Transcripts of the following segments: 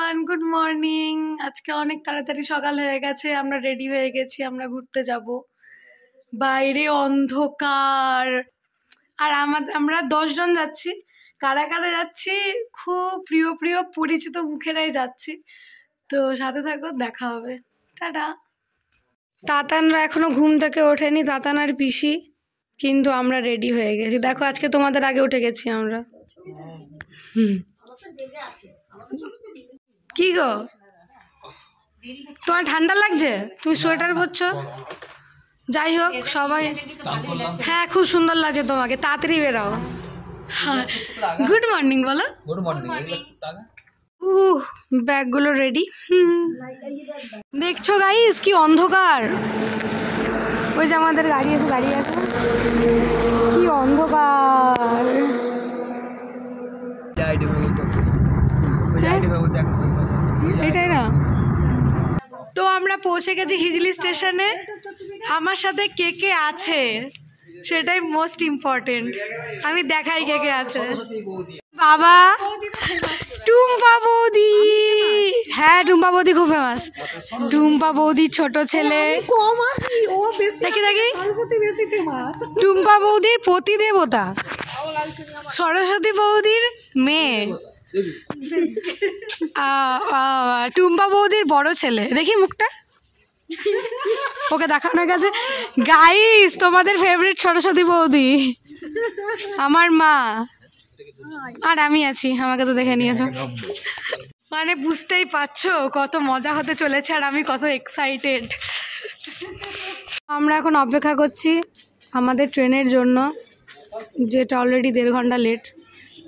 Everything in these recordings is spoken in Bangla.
Everyone, good morning. আজকে অনেক তাড়াতাড়ি সকাল হয়ে গেছে, আমরা রেডি হয়ে গেছি, আমরা ঘুরতে যাব। বাইরে অন্ধকার, আর আমরা 10 জন যাচ্ছি। কারা কারা যাচ্ছি? খুব প্রিয় প্রিয় পরিচিত মুখেরাই যাচ্ছি, তো সাথে থাকো, দেখা হবে। টাটা। তাতানরা এখনো ঘুম থেকে ওঠেনি, তাতান আর পিসি, কিন্তু আমরা রেডি হয়ে গেছি। দেখো, আজকে তোমাদের আগে উঠে গেছি আমরা। কি গো, তোমার ঠান্ডা লাগছে? তুমি সোয়েটার পরছো। যাই হোক, সবাই হ্যাঁ, খুব সুন্দর লাগছে তোমাকে। তাড়াতাড়ি বেরাও। গুড মর্নিং বলো। Good morning. ব্যাগগুলো রেডি। দেখছো গাইস, কি অন্ধকার। ওই যে আমাদের গাড়ি আছে, কি অন্ধকার। এটাই না তো, আমরা পৌঁছে গেছি হিজলি স্টেশনে। আমার সাথে কে কে আছে সেটাই মোস্ট ইম্পর্টেন্ট। আমি দেখাই কে কে আছে। বাবা, টুম্পা বৌদি। হ্যাঁ, টুম্পা বৌদি খুব ফেমাস। টুম্পা বৌদির ছোট ছেলে, দেখি দেখি, টুম্পা বৌদির পতিদেবতা, সরস্বতী বৌদির মেয়ে, টুম্পা বৌদির বড় ছেলে। দেখি মুখটা, ওকে দেখানো গেছে। গাইস, তোমাদের ফেভারিট সরস্বতী বৌদি, আমার মা, আর আমি আছি। আমাকে তো দেখে নিয়েছো, মানে বুঝতেই পারছো কত মজা হতে চলেছে, আর আমি কত এক্সাইটেড। আমরা এখন অপেক্ষা করছি আমাদের ট্রেনের জন্য, যেটা অলরেডি 1.5 ঘন্টা লেট।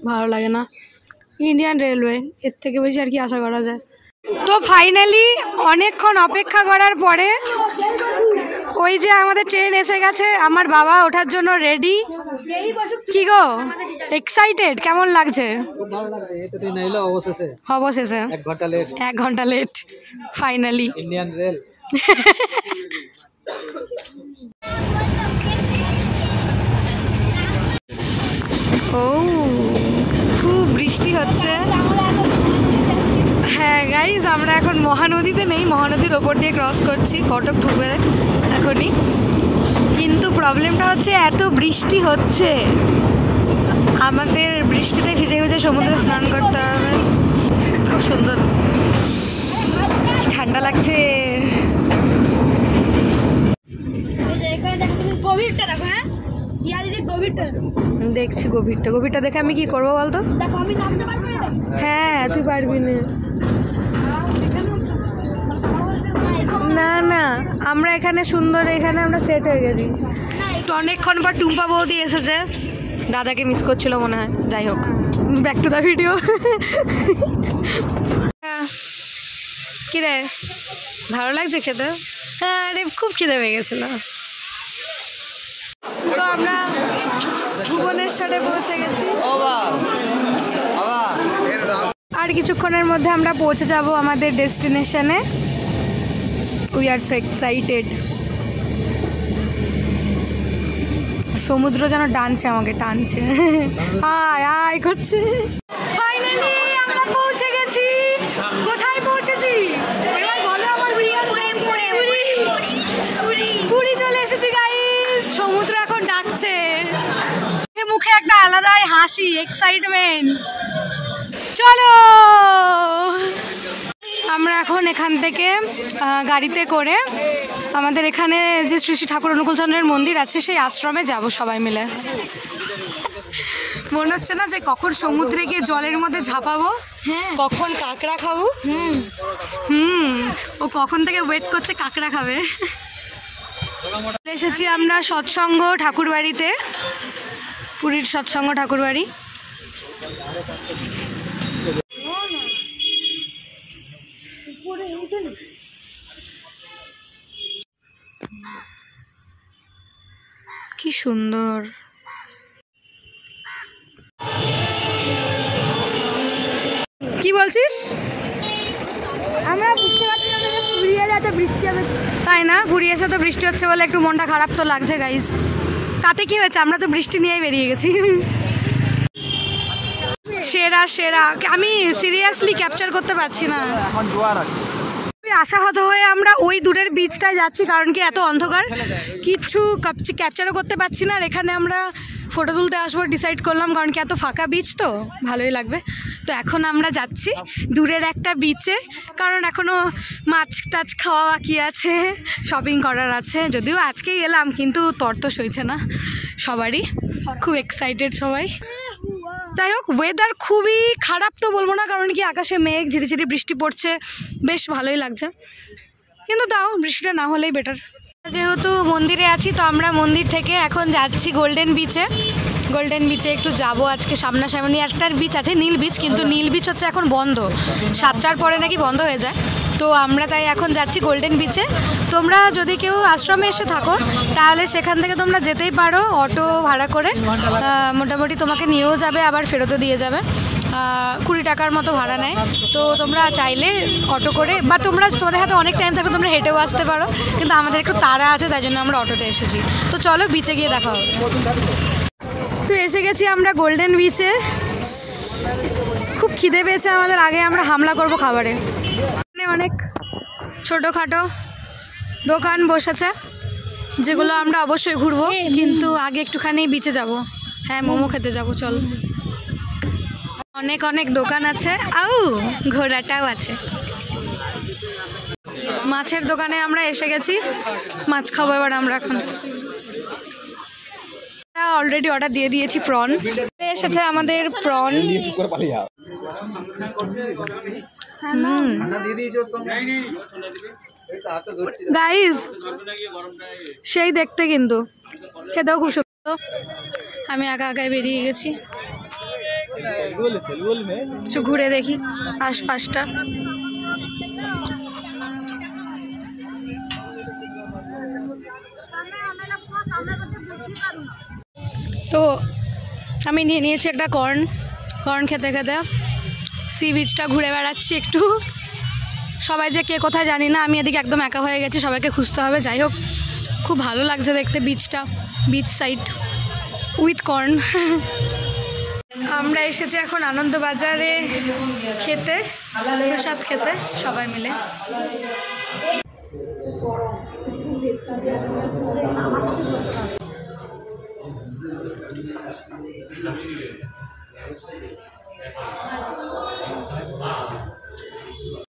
ভালো লাগে না, ইন্ডিয়ান রেলওয়ে, এর থেকে বেশি আর কি আশা করা যায়। তো ফাইনালি অনেকক্ষণ অপেক্ষা করার পরে ওই যে আমাদের ট্রেন এসে গেছে। আমার বাবা ওঠার জন্য রেডি। কি গো, এক্সাইটেড? কেমন লাগছে? অবশেষে 1 ঘন্টা লেট ফাইনালি ইন্ডিয়ান রেল। ও, খুব বৃষ্টি হচ্ছে। হ্যাঁ গাইজ, আমরা এখন মহানদীতে নেই, মহানদীর ওপর দিয়ে ক্রস করছি, কটক ঢুকবে এখনই। কিন্তু প্রবলেমটা হচ্ছে এত বৃষ্টি হচ্ছে, আমাদের বৃষ্টিতে ভিজে ভিজে সমুদ্রে স্নান করতে হবে। খুব সুন্দর, ঠান্ডা লাগছে। দেখছি গভীরটা দেখে আমি কি করবো বলতো? হ্যাঁ, তুই পারবি না। না না, আমরা এখানে সুন্দর, এখানে আমরা সেট হয়ে গেছি। তো অনেকক্ষণ পর টুম্পা বৌদি এসেছে, দাদাকে মিস করছিল মনে হয়। যাই হোক, ব্যাক টু দ্য ভিডিও। কি রে, ভালো লাগছে খেতে? হ্যাঁ, আরে খুব খিদে পেয়ে গেছিল। তো আমরা ভুবনেশ্বরে পৌঁছে গেছি, আর কিছুক্ষণের মধ্যে আমরা পৌঁছে যাব আমাদের ডেস্টিনেশনে। We are so excited. সমুদ্র যেন টানছে, আমাকে টানছে, আয় আয় করছে। ফাইনালি আমরা পৌঁছে গেছি। কোথায় পৌঁছেছি এবার বলো? আমার পুরী চলে এসেছি গাইস। সমুদ্র এখন ডাকছে, মুখে একটা আলাদাই হাসি, এক্সাইটমেন্ট। চলো, আমরা এখন এখান থেকে গাড়িতে করে আমাদের এখানে যে শ্রী শ্রী ঠাকুর অনুকূলচন্দ্রের মন্দির আছে, সেই আশ্রমে যাব সবাই মিলে। মনে হচ্ছে না যে কখন সমুদ্রে গিয়ে জলের মধ্যে ঝাঁপাবো, কখন কাঁকড়া খাবো। ও কখন থেকে ওয়েট করছে কাঁকড়া খাবে। এসেছি আমরা সৎসঙ্গ ঠাকুর বাড়িতে, পুরীর সৎসঙ্গ ঠাকুর বাড়ি। কি সুন্দর। কি বলছিস? আমরা বুঝতে পারছি না যে পুরী এলে এত বৃষ্টি হবে, তাই না? পুরী এসে তো বৃষ্টি হচ্ছে বলে একটু মনটা খারাপ তো লাগছে গাইস। তাতে কি হয়েছে, আমরা তো বৃষ্টি নিয়েই বেরিয়ে গেছি। সেরা সেরা, আমি সিরিয়াসলি ক্যাপচার করতে পারছি না। এখন জোয়ার আছে। আশাহত হয়ে আমরা ওই দূরের বিচটায় যাচ্ছি, কারণ কি এত অন্ধকার কিচ্ছু ক্যাপচারও করতে পারছি না। আর এখানে আমরা ফটো তুলতে আসবো ডিসাইড করলাম, কারণ কি এত ফাঁকা বিচ তো ভালোই লাগবে। তো এখন আমরা যাচ্ছি দূরের একটা বিচে, কারণ এখনও মাছ টাছ খাওয়া বাকি আছে, শপিং করার আছে। যদিও আজকেই এলাম, কিন্তু তর তো সইছে না সবারই, খুব এক্সাইটেড সবাই। যাই হোক, ওয়েদার খুবই খারাপ তো বলবো না, কারণ কি আকাশে মেঘ, ঝিরিঝিরি বৃষ্টি পড়ছে, বেশ ভালোই লাগছে। কিন্তু তাও বৃষ্টিটা না হলেই বেটার। যেহেতু মন্দিরে আছি, তো আমরা মন্দির থেকে এখন যাচ্ছি গোল্ডেন বিচে। গোল্ডেন বিচে একটু যাব আজকে। সামনাসামনি একটা বিচ আছে, নীল বিচ, কিন্তু নীল বিচ হচ্ছে এখন বন্ধ, 7টার পরে নাকি বন্ধ হয়ে যায়। তো আমরা তাই এখন যাচ্ছি গোল্ডেন বিচে। তোমরা যদি কেউ আশ্রমে এসে থাকো, তাহলে সেখান থেকে তোমরা যেতেই পারো অটো ভাড়া করে, মোটামুটি তোমাকে নিয়েও যাবে, আবার ফেরতও দিয়ে যাবে। 20 টাকার মতো ভাড়া নেয়। তো তোমরা চাইলে অটো করে, বা তোমাদের হাতে অনেক টাইম থাকলে তোমরা হেঁটেও আসতে পারো, কিন্তু আমাদের একটু তাড়া আছে, তাই জন্য আমরা অটোতে এসেছি। তো চলো বিচে গিয়ে দেখা হবে। তো এসে গেছি আমরা গোল্ডেন বিচে। খুব খিদে পেয়েছে আমাদের, আগে আমরা হামলা করব খাবারে। অনেক ছোটোখাটো দোকান বসেছে, যেগুলো আমরা অবশ্যই ঘুরবো, কিন্তু আগে একটুখানি বিচে যাব। হ্যাঁ, মোমো খেতে যাব, চল। অনেক অনেক দোকান আছে, ঘোড়াটাও আছে। মাছের দোকানে আমরা এসে গেছি, মাছ খাবো এবার আমরা। এখন অলরেডি অর্ডার দিয়ে দিয়েছি প্রন, এসেছে আমাদের প্রন। গাইস সেই দেখতে, কিন্তু খেতেও খুব সুন্দর। আমি আগায় বেরিয়ে গেছি, একটু ঘুরে দেখি আশপাশটা। তো আমি নিয়ে নিয়েছি একটা কর্ন খেতে খেতে সি বিচটা ঘুরে বেড়াচ্ছি একটু। সবাই যে কে কোথায় জানি না, আমি এদিকে একদম একা হয়ে গেছি, সবাইকে খুঁজতে হবে। যাই হোক, খুব ভালো লাগছে দেখতে বিচটা, বিচ সাইড উইথ কর্ন। আমরা এসেছি এখন আনন্দবাজারে খেতে, প্রসাদ খেতে সবাই মিলে।